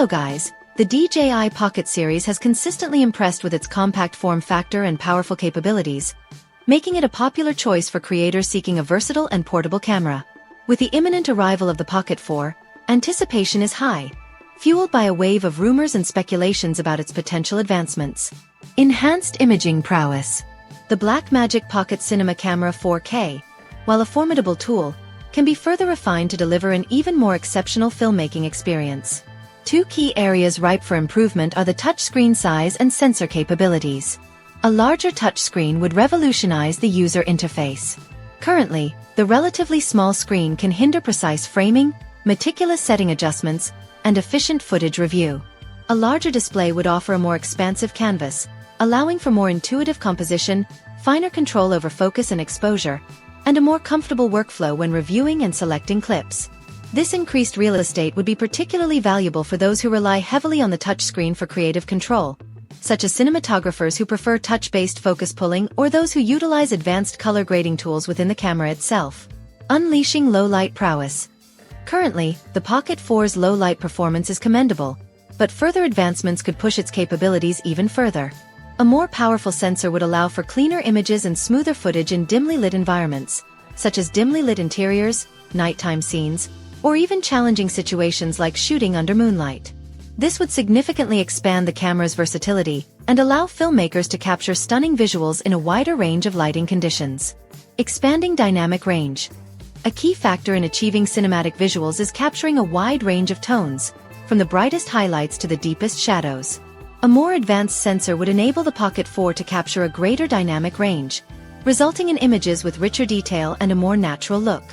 Hello guys, the DJI Pocket series has consistently impressed with its compact form factor and powerful capabilities, making it a popular choice for creators seeking a versatile and portable camera. With the imminent arrival of the Pocket 4, anticipation is high, fueled by a wave of rumors and speculations about its potential advancements. Enhanced imaging prowess. The Blackmagic Pocket Cinema Camera 4K, while a formidable tool, can be further refined to deliver an even more exceptional filmmaking experience. Two key areas ripe for improvement are the touchscreen size and sensor capabilities. A larger touchscreen would revolutionize the user interface. Currently, the relatively small screen can hinder precise framing, meticulous setting adjustments, and efficient footage review. A larger display would offer a more expansive canvas, allowing for more intuitive composition, finer control over focus and exposure, and a more comfortable workflow when reviewing and selecting clips. This increased real estate would be particularly valuable for those who rely heavily on the touchscreen for creative control, such as cinematographers who prefer touch-based focus pulling or those who utilize advanced color grading tools within the camera itself. Unleashing low-light prowess. Currently, the Pocket 4's low-light performance is commendable, but further advancements could push its capabilities even further. A more powerful sensor would allow for cleaner images and smoother footage in dimly lit environments, such as dimly lit interiors, nighttime scenes, or even challenging situations like shooting under moonlight. This would significantly expand the camera's versatility and allow filmmakers to capture stunning visuals in a wider range of lighting conditions. Expanding dynamic range. A key factor in achieving cinematic visuals is capturing a wide range of tones, from the brightest highlights to the deepest shadows. A more advanced sensor would enable the Pocket 4 to capture a greater dynamic range, resulting in images with richer detail and a more natural look.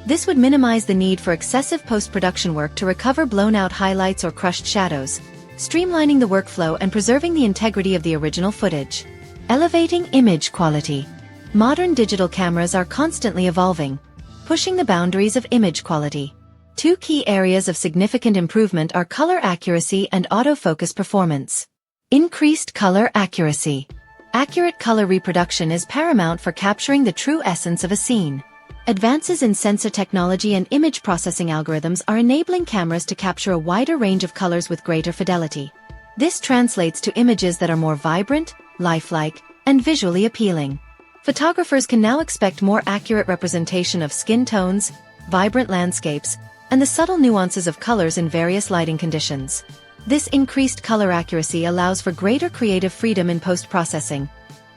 This would minimize the need for excessive post-production work to recover blown-out highlights or crushed shadows, streamlining the workflow and preserving the integrity of the original footage. Elevating image quality. Modern digital cameras are constantly evolving, pushing the boundaries of image quality. Two key areas of significant improvement are color accuracy and autofocus performance. Increased color accuracy. Accurate color reproduction is paramount for capturing the true essence of a scene. Advances in sensor technology and image processing algorithms are enabling cameras to capture a wider range of colors with greater fidelity. This translates to images that are more vibrant, lifelike, and visually appealing. Photographers can now expect more accurate representation of skin tones, vibrant landscapes, and the subtle nuances of colors in various lighting conditions. This increased color accuracy allows for greater creative freedom in post-processing,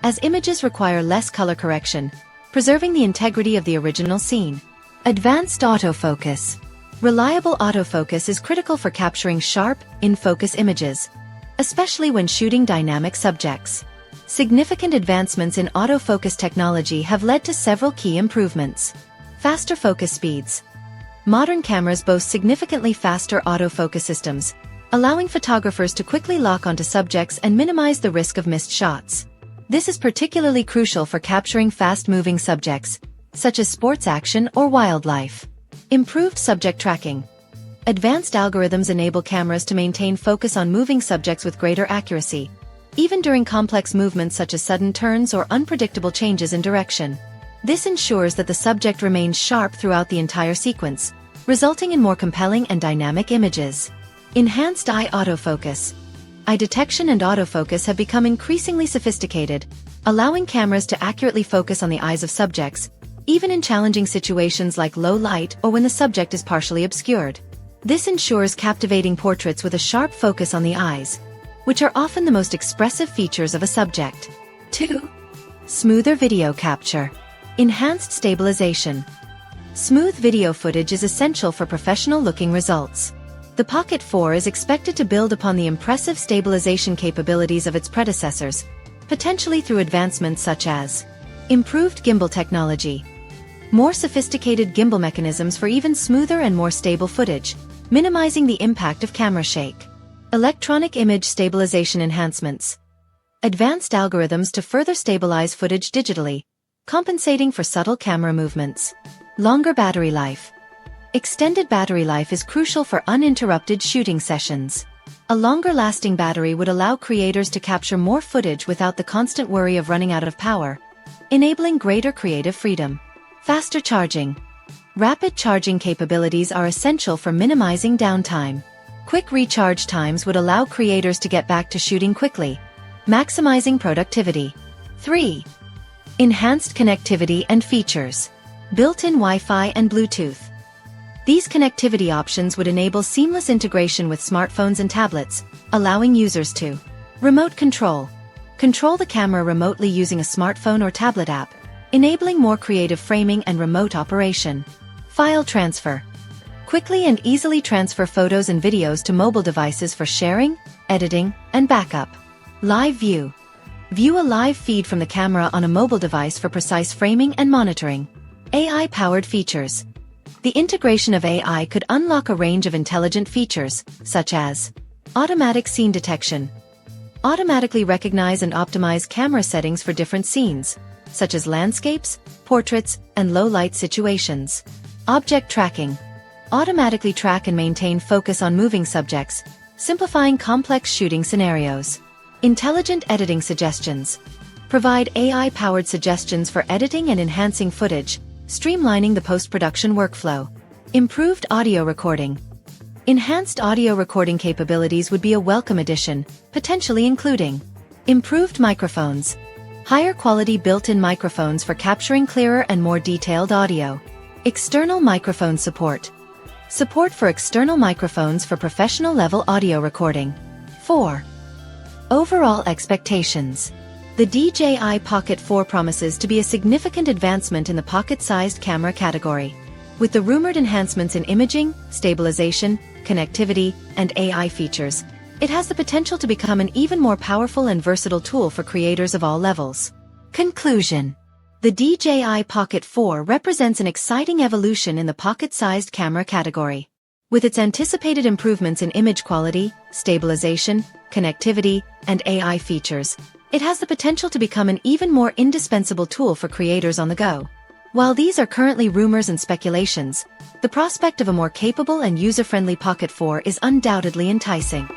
as images require less color correction, preserving the integrity of the original scene. Advanced autofocus. Reliable autofocus is critical for capturing sharp, in-focus images, especially when shooting dynamic subjects. Significant advancements in autofocus technology have led to several key improvements. Faster focus speeds. Modern cameras boast significantly faster autofocus systems, allowing photographers to quickly lock onto subjects and minimize the risk of missed shots. This is particularly crucial for capturing fast-moving subjects, such as sports action or wildlife. Improved subject tracking. Advanced algorithms enable cameras to maintain focus on moving subjects with greater accuracy, even during complex movements such as sudden turns or unpredictable changes in direction. This ensures that the subject remains sharp throughout the entire sequence, resulting in more compelling and dynamic images. Enhanced eye autofocus. Eye detection and autofocus have become increasingly sophisticated, allowing cameras to accurately focus on the eyes of subjects, even in challenging situations like low light or when the subject is partially obscured. This ensures captivating portraits with a sharp focus on the eyes, which are often the most expressive features of a subject. 2. Smoother video capture. Enhanced stabilization. Smooth video footage is essential for professional-looking results. The Pocket 4 is expected to build upon the impressive stabilization capabilities of its predecessors, potentially through advancements such as improved gimbal technology, more sophisticated gimbal mechanisms for even smoother and more stable footage, minimizing the impact of camera shake, electronic image stabilization enhancements, advanced algorithms to further stabilize footage digitally, compensating for subtle camera movements, longer battery life. Extended battery life is crucial for uninterrupted shooting sessions. A longer-lasting battery would allow creators to capture more footage without the constant worry of running out of power, enabling greater creative freedom. Faster charging. Rapid charging capabilities are essential for minimizing downtime. Quick recharge times would allow creators to get back to shooting quickly, maximizing productivity. 3. Enhanced connectivity and features. Built-in Wi-Fi and Bluetooth. These connectivity options would enable seamless integration with smartphones and tablets, allowing users to remote control the camera remotely using a smartphone or tablet app, enabling more creative framing and remote operation. File transfer. Quickly and easily transfer photos and videos to mobile devices for sharing, editing, and backup. Live view. View a live feed from the camera on a mobile device for precise framing and monitoring. AI-powered features. The integration of AI could unlock a range of intelligent features, such as automatic scene detection. Automatically recognize and optimize camera settings for different scenes, such as landscapes, portraits, and low-light situations. Object tracking. Automatically track and maintain focus on moving subjects, simplifying complex shooting scenarios. Intelligent editing suggestions. Provide AI-powered suggestions for editing and enhancing footage, streamlining the post-production workflow. Improved audio recording. Enhanced audio recording capabilities would be a welcome addition, potentially including improved microphones. Higher quality built-in microphones for capturing clearer and more detailed audio. External microphone support. Support for external microphones for professional-level audio recording. 4. Overall expectations. The DJI Pocket 4 promises to be a significant advancement in the pocket-sized camera category. With the rumored enhancements in imaging, stabilization, connectivity, and AI features, it has the potential to become an even more powerful and versatile tool for creators of all levels. Conclusion. The DJI Pocket 4 represents an exciting evolution in the pocket-sized camera category. With its anticipated improvements in image quality, stabilization, connectivity, and AI features, it has the potential to become an even more indispensable tool for creators on the go. While these are currently rumors and speculations, the prospect of a more capable and user-friendly Pocket 4 is undoubtedly enticing.